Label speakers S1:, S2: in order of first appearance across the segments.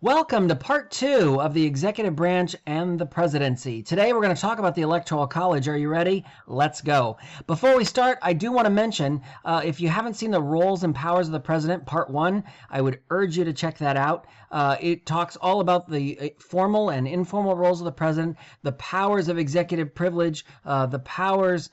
S1: Welcome to part 2 of the executive branch and the presidency. Today we're going to talk about the Electoral College. Are you ready? Let's go. Before we start, I do want to mention, if you haven't seen the roles and powers of the president, part 1, I would urge you to check that out. It talks all about the formal and informal roles of the president, the powers of executive privilege, the powers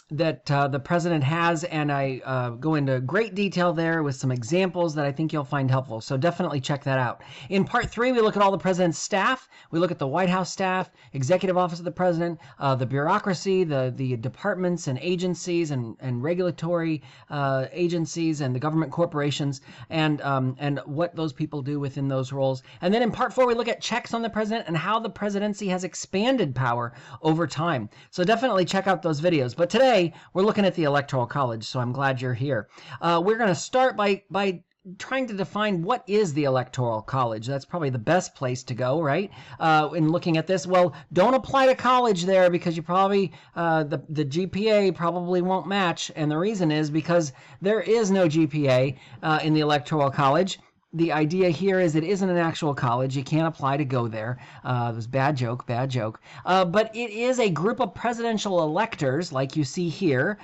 S1: that the president has, and I go into great detail there with some examples that I think you'll find helpful. So definitely check that out. In part 3, we look at all the president's staff. We look at the White House staff, executive office of the president, the bureaucracy, the departments and agencies and regulatory agencies and the government corporations, and what those people do within those roles. And then in part 4, we look at checks on the president and how the presidency has expanded power over time. So definitely check out those videos. But today, we're looking at the Electoral College, so I'm glad you're here. We're going to start by trying to define what is the Electoral College. That's probably the best place to go, right? In looking at this, well, don't apply to college there because you probably, the GPA probably won't match. And the reason is because there is no GPA in the Electoral College. The idea here is it isn't an actual college. You can't apply to go there. It was bad joke. But it is a group of presidential electors, like you see here,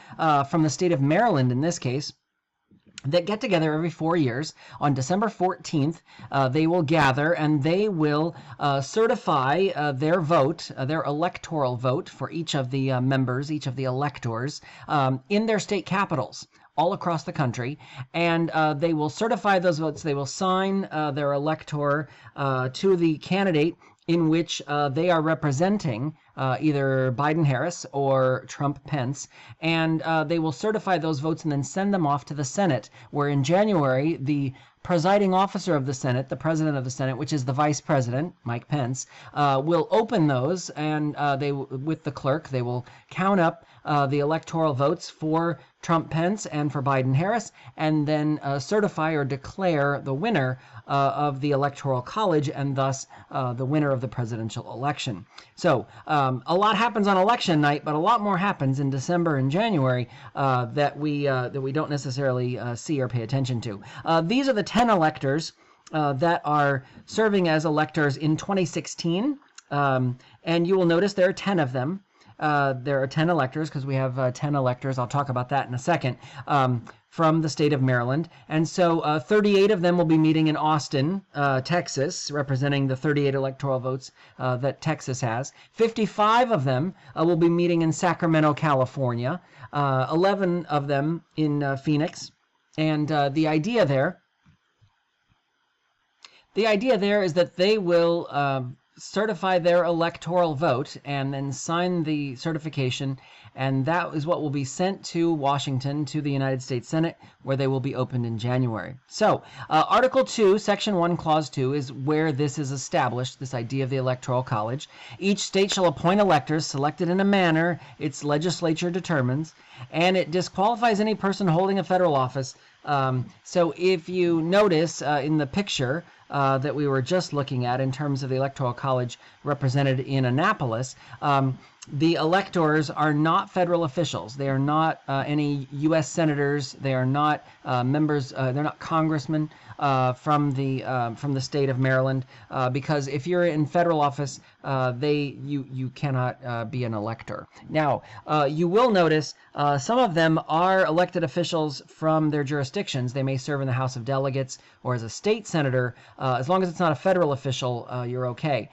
S1: from the state of Maryland in this case, that get together every 4 years. On December 14th, they will gather and they will certify their vote, their electoral vote for each of the members, each of the electors, in their state capitals all across the country, and they will certify those votes. They will sign their elector to the candidate in which they are representing, either Biden-Harris or Trump-Pence, and they will certify those votes and then send them off to the Senate, where in January, the presiding officer of the Senate, the president of the Senate, which is the vice president, Mike Pence, will open those, and with the clerk, they will count up the electoral votes for Trump-Pence and for Biden-Harris, and then certify or declare the winner of the Electoral College, and thus the winner of the presidential election. So a lot happens on election night, but a lot more happens in December and January that we don't necessarily see or pay attention to. These are the 10 electors that are serving as electors in 2016, and you will notice there are 10 of them. There are 10 electors because we have 10 electors. I'll talk about that in a second, from the state of Maryland. And so 38 of them will be meeting in Austin, Texas, representing the 38 electoral votes that Texas has. 55 of them will be meeting in Sacramento, California. 11 of them in Phoenix. And the idea there is that they will certify their electoral vote and then sign the certification, and that is what will be sent to Washington, to the United States Senate, where they will be opened in January. So Article 2, Section 1, Clause 2 is where this is established, this idea of the Electoral College. Each state shall appoint electors selected in a manner its legislature determines, and it disqualifies any person holding a federal office. So if you notice in the picture that we were just looking at in terms of the Electoral College represented in Annapolis, the electors are not federal officials. They are not any U.S. senators. They are not members. They're not congressmen from the state of Maryland, because if you're in federal office, you cannot be an elector. Now, you will notice some of them are elected officials from their jurisdictions. They may serve in the House of Delegates or as a state senator. As long as it's not a federal official, you're okay,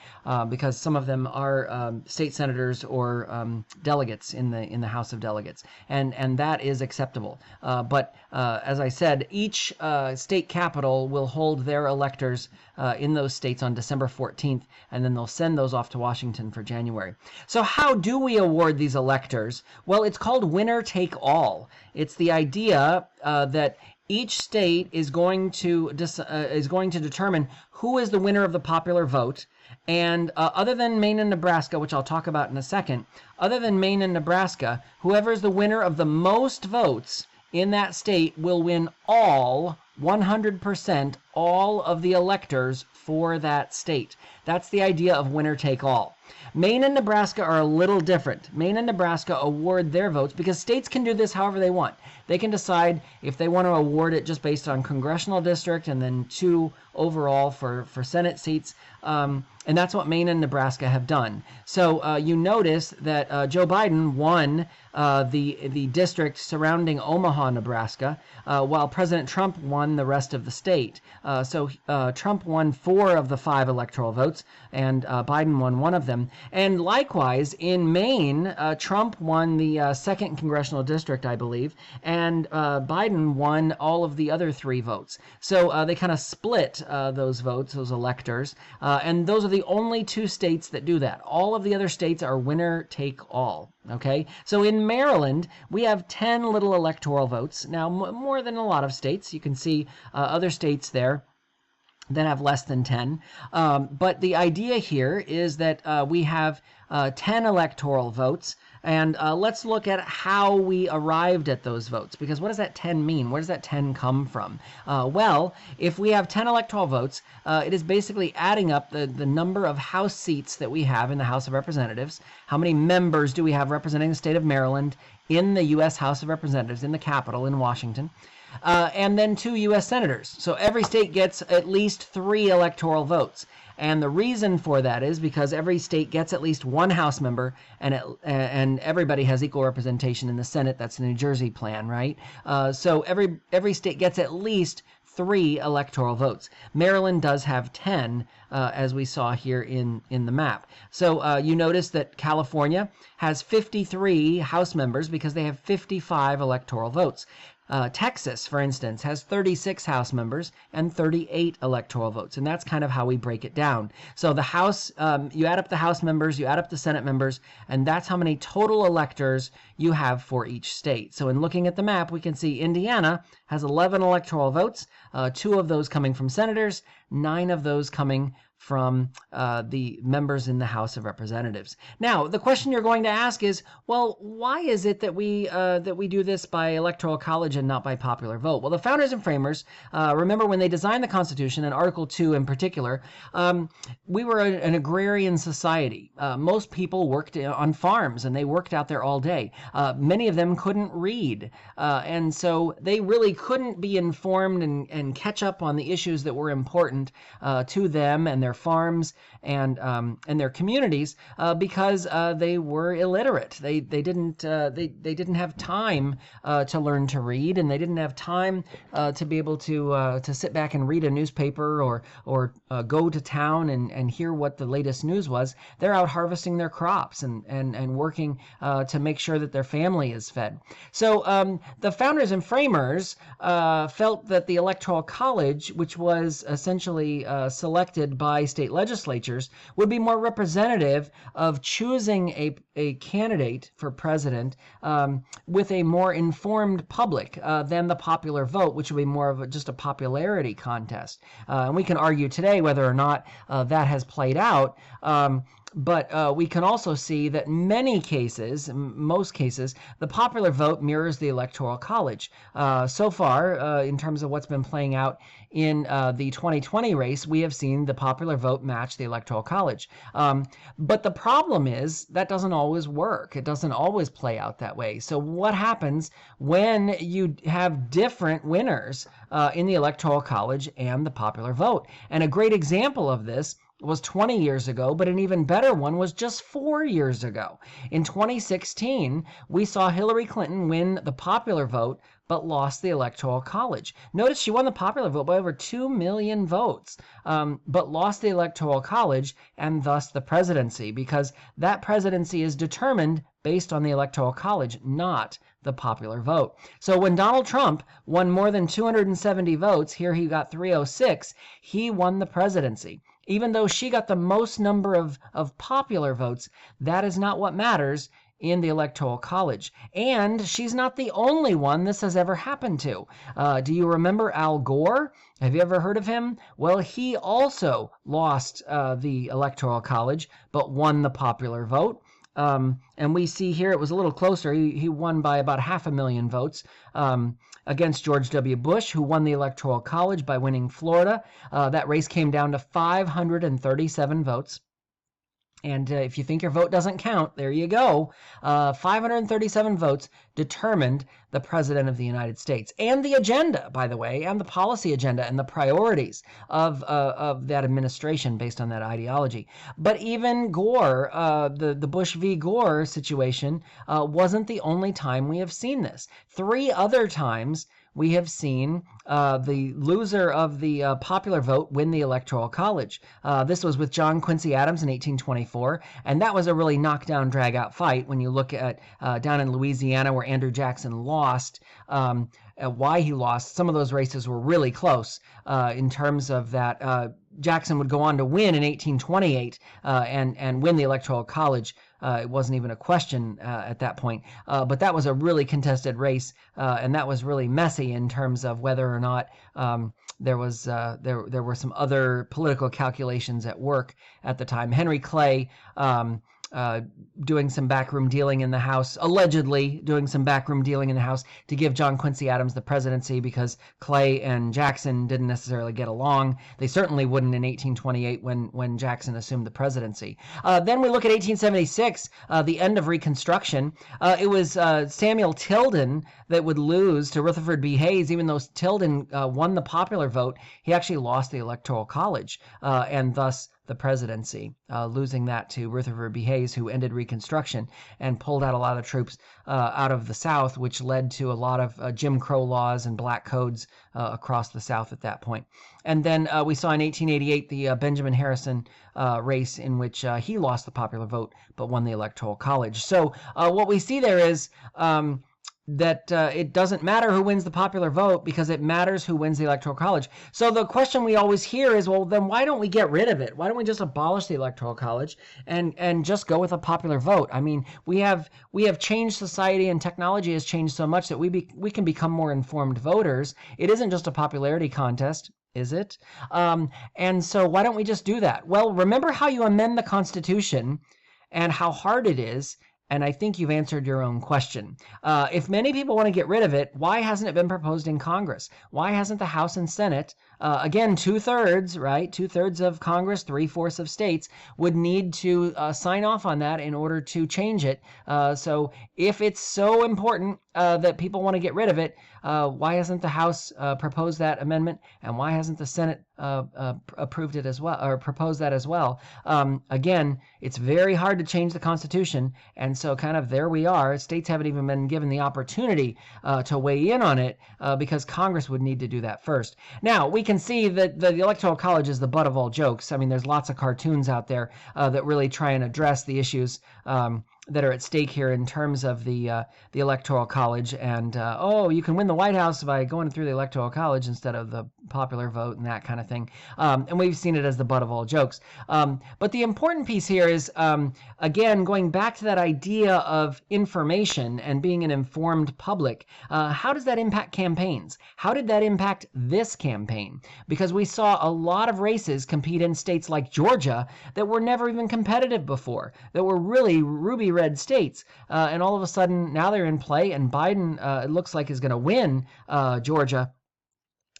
S1: because some of them are state senators or delegates in the House of Delegates, and that is acceptable. But as I said, each state capital will hold their electors in those states on December 14th, and then they'll send those off to Washington for January. So how do we award these electors? Well, it's called winner take all. It's the idea that each state is going to determine who is the winner of the popular vote. And other than Maine and Nebraska, which I'll talk about in a second, other than Maine and Nebraska, whoever is the winner of the most votes in that state will win all 100% all of the electors for that state. That's the idea of winner take all. Maine and Nebraska are a little different. Maine and Nebraska award their votes because states can do this however they want. They can decide if they want to award it just based on congressional district and then 2 overall for Senate seats. And that's what Maine and Nebraska have done. So you notice that Joe Biden won the district surrounding Omaha, Nebraska, while President Trump won the rest of the state. So Trump won 4 of the 5 electoral votes, and Biden won 1 of them. And likewise, in Maine, Trump won the 2nd congressional district, I believe, and Biden won all of the other 3 votes. So they kind of split those votes, those electors, and those are the only 2 states that do that. All of the other states are winner take all. Okay, so in Maryland, we have 10 little electoral votes. Now, more than a lot of states. You can see other states there that have less than 10. But the idea here is that we have 10 electoral votes. And let's look at how we arrived at those votes, because what does that 10 mean? Where does that 10 come from? Well, if we have 10 electoral votes, it is basically adding up the number of House seats that we have in the House of Representatives. How many members do we have representing the state of Maryland in the U.S. House of Representatives, in the Capitol in Washington? And then 2 U.S. senators. So every state gets at least 3 electoral votes. And the reason for that is because every state gets at least 1 House member, and everybody has equal representation in the Senate. That's the New Jersey plan, right? So every state gets at least 3 electoral votes. Maryland does have 10, as we saw here in the map. So you notice that California has 53 House members because they have 55 electoral votes. Texas, for instance, has 36 House members and 38 electoral votes, and that's kind of how we break it down. So the House, you add up the House members, you add up the Senate members, and that's how many total electors you have for each state. So in looking at the map, we can see Indiana has 11 electoral votes, 2 of those coming from senators, 9 of those coming from the members in the House of Representatives. Now, the question you're going to ask is, well, why is it that we do this by Electoral College and not by popular vote? Well, the founders and framers, remember when they designed the Constitution, and Article 2 in particular, we were an agrarian society. Most people worked on farms, and they worked out there all day. Many of them couldn't read, and so they really couldn't be informed and catch up on the issues that were important to them and their farms and their communities because they were illiterate. They didn't have time to learn to read, and they didn't have time to be able to sit back and read a newspaper or go to town and hear what the latest news was. They're out harvesting their crops and working to make sure that their family is fed. So the founders and framers felt that the Electoral College, which was essentially selected by state legislatures, would be more representative of choosing a candidate for president with a more informed public than the popular vote, which would be more of just a popularity contest. And we can argue today whether or not that has played out. But we can also see that many cases, most cases, the popular vote mirrors the Electoral College. So far, in terms of what's been playing out in the 2020 race, we have seen the popular vote match the Electoral College. But the problem is that doesn't always work. It doesn't always play out that way. So what happens when you have different winners in the Electoral College and the popular vote? And a great example of this was 20 years ago, but an even better one was just 4 years ago. In 2016, we saw Hillary Clinton win the popular vote, but lost the Electoral College. Notice she won the popular vote by over 2 million votes, but lost the Electoral College and thus the presidency, because that presidency is determined based on the Electoral College, not the popular vote. So when Donald Trump won more than 270 votes, here he got 306, he won the presidency. Even though she got the most number of popular votes, that is not what matters in the Electoral College. And she's not the only one this has ever happened to. Do you remember Al Gore? Have you ever heard of him? Well, he also lost the Electoral College, but won the popular vote. And we see here it was a little closer. He won by about 500,000 votes against George W. Bush, who won the Electoral College by winning Florida. That race came down to 537 votes. And if you think your vote doesn't count, there you go. 537 votes determined the President of the United States. And the agenda, by the way, and the policy agenda and the priorities of that administration based on that ideology. But even Gore, the Bush v. Gore situation, wasn't the only time we have seen this. 3 other times we have seen the loser of the popular vote win the Electoral College. This was with John Quincy Adams in 1824, and that was a really knockdown, drag-out fight. When you look at down in Louisiana where Andrew Jackson lost, why he lost, some of those races were really close in terms of that. Jackson would go on to win in 1828 and win the Electoral College. It wasn't even a question at that point. But that was a really contested race, and that was really messy in terms of whether or not there were some other political calculations at work at the time. Henry Clay doing some backroom dealing in the House, allegedly doing some backroom dealing in the House to give John Quincy Adams the presidency because Clay and Jackson didn't necessarily get along. They certainly wouldn't in 1828 when Jackson assumed the presidency. Then we look at 1876, the end of Reconstruction. It was Samuel Tilden that would lose to Rutherford B. Hayes. Even though Tilden won the popular vote, he actually lost the Electoral College and thus the presidency, losing that to Rutherford B. Hayes, who ended Reconstruction and pulled out a lot of troops out of the South, which led to a lot of Jim Crow laws and black codes across the South at that point. And then we saw in 1888 the Benjamin Harrison race in which he lost the popular vote but won the Electoral College. So what we see there is that it doesn't matter who wins the popular vote because it matters who wins the Electoral College. So the question we always hear is, well, then why don't we get rid of it? Why don't we just abolish the Electoral College and just go with a popular vote? I mean, we have changed society, and technology has changed so much that we can become more informed voters. It isn't just a popularity contest, is it? And so why don't we just do that? Well, remember how you amend the Constitution and how hard it is. And I think you've answered your own question. If many people want to get rid of it, why hasn't it been proposed in Congress? Why hasn't the House and Senate, again, 2/3, right? 2/3 of Congress, 3/4 of states would need to sign off on that in order to change it. So if it's so important that people want to get rid of it, why hasn't the House proposed that amendment? And why hasn't the Senate approved it as well, or proposed that as well? Again, it's very hard to change the Constitution, and so kind of there we are. States haven't even been given the opportunity to weigh in on it because Congress would need to do that first. Now, we can see that the Electoral College is the butt of all jokes. I mean, there's lots of cartoons out there that really try and address the issues that are at stake here in terms of the Electoral College, and you can win the White House by going through the Electoral College instead of the popular vote and that kind of thing. And we've seen it as the butt of all jokes. But the important piece here is, again, going back to that idea of information and being an informed public. How does that impact campaigns? How did that impact this campaign? Because we saw a lot of races compete in states like Georgia that were never even competitive before, that were really ruby red states, and all of a sudden now they're in play, and Biden, it looks like, is going to win Georgia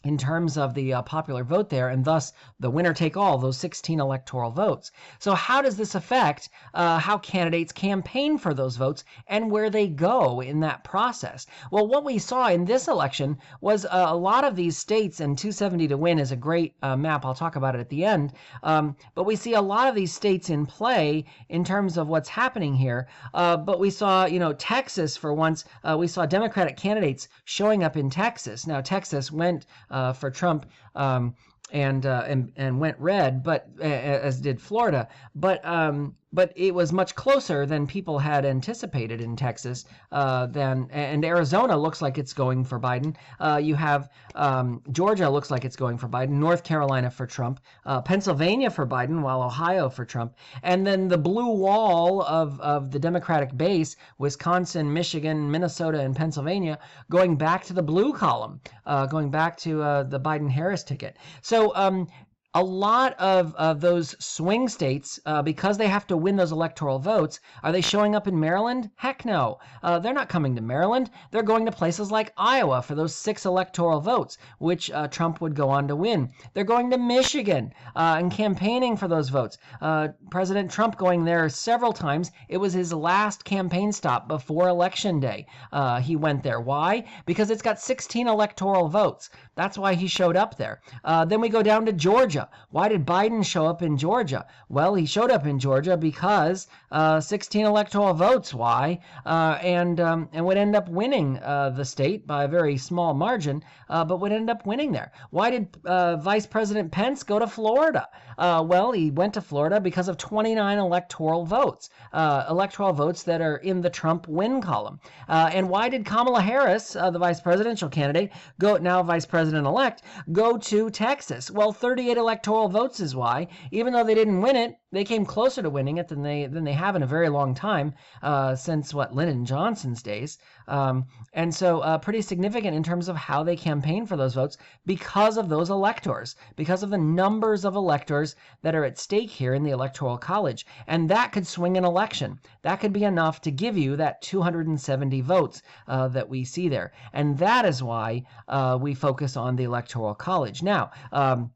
S1: in terms of the popular vote there, and thus the winner take all, those 16 electoral votes. So how does this affect how candidates campaign for those votes and where they go in that process? Well, what we saw in this election was a lot of these states, and 270 to win is a great map. I'll talk about it at the end. But we see a lot of these states in play in terms of what's happening here. But we saw, Texas for once, we saw Democratic candidates showing up in Texas. Now, Texas went for Trump and went red, but as did Florida. But it was much closer than people had anticipated in Texas. And Arizona looks like it's going for Biden. You have Georgia looks like it's going for Biden. North Carolina for Trump. Pennsylvania for Biden, while Ohio for Trump. And then the blue wall of the Democratic base, Wisconsin, Michigan, Minnesota, and Pennsylvania, going back to the blue column, going back to the Biden-Harris ticket. So a lot of those swing states, because they have to win those electoral votes, are they showing up in Maryland? Heck no. They're not coming to Maryland. They're going to places like Iowa for those 6 electoral votes, which Trump would go on to win. They're going to Michigan and campaigning for those votes. President Trump going there several times. It was his last campaign stop before Election Day. He went there. Why? Because it's got 16 electoral votes. That's why he showed up there. Then we go down to Georgia. Why did Biden show up in Georgia? Well, he showed up in Georgia because 16 electoral votes. Why? And would end up winning the state by a very small margin, but would end up winning there. Why did Vice President Pence go to Florida? Well, he went to Florida because of 29 electoral votes that are in the Trump win column. And why did Kamala Harris, the vice presidential candidate, now vice president-elect, go to Texas? Well, 38 electoral votes is why. Even though they didn't win it, they came closer to winning it than they have in a very long time, since Lyndon Johnson's days. And so pretty significant in terms of how they campaign for those votes because of those electors, because of the numbers of electors that are at stake here in the Electoral College. And that could swing an election. That could be enough to give you that 270 votes that we see there. And that is why we focus on the Electoral College. Now,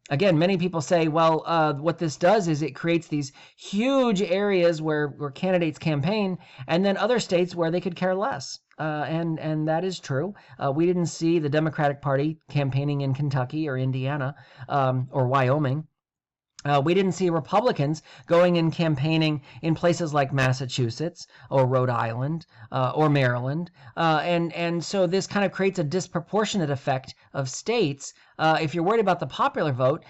S1: again, many people say, well, what this does is it creates these huge areas where candidates campaign, and then other states where they could care less. And that is true. We didn't see the Democratic Party campaigning in Kentucky or Indiana or Wyoming. We didn't see Republicans going and campaigning in places like Massachusetts or Rhode Island or Maryland. And so this kind of creates a disproportionate effect of states. If you're worried about the popular vote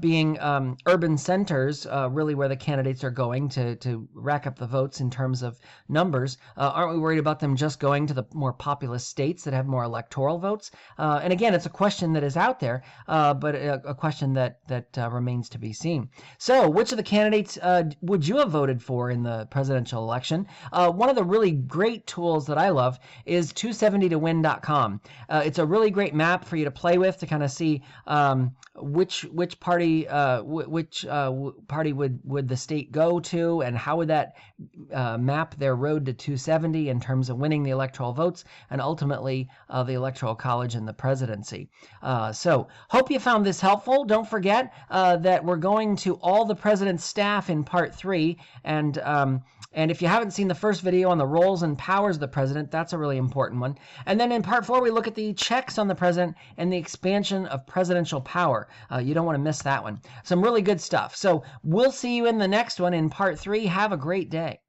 S1: being urban centers, really where the candidates are going to rack up the votes in terms of numbers, aren't we worried about them just going to the more populous states that have more electoral votes? And again, it's a question that is out there, but a question that remains to be seen. So, which of the candidates would you have voted for in the presidential election? One of the really great tools that I love is 270towin.com. It's a really great map for you to play with to kind of see which party would the state go to, and how would that map their road to 270 in terms of winning the electoral votes and ultimately the Electoral College and the presidency. So hope you found this helpful. Don't forget that we're going to all the president's staff in part 3, and if you haven't seen the first video on the roles and powers of the president, that's a really important one. And then in part 4, we look at the checks on the president and the expansion of presidential power. You don't want to miss that one. Some really good stuff. So we'll see you in the next one in part 3. Have a great day.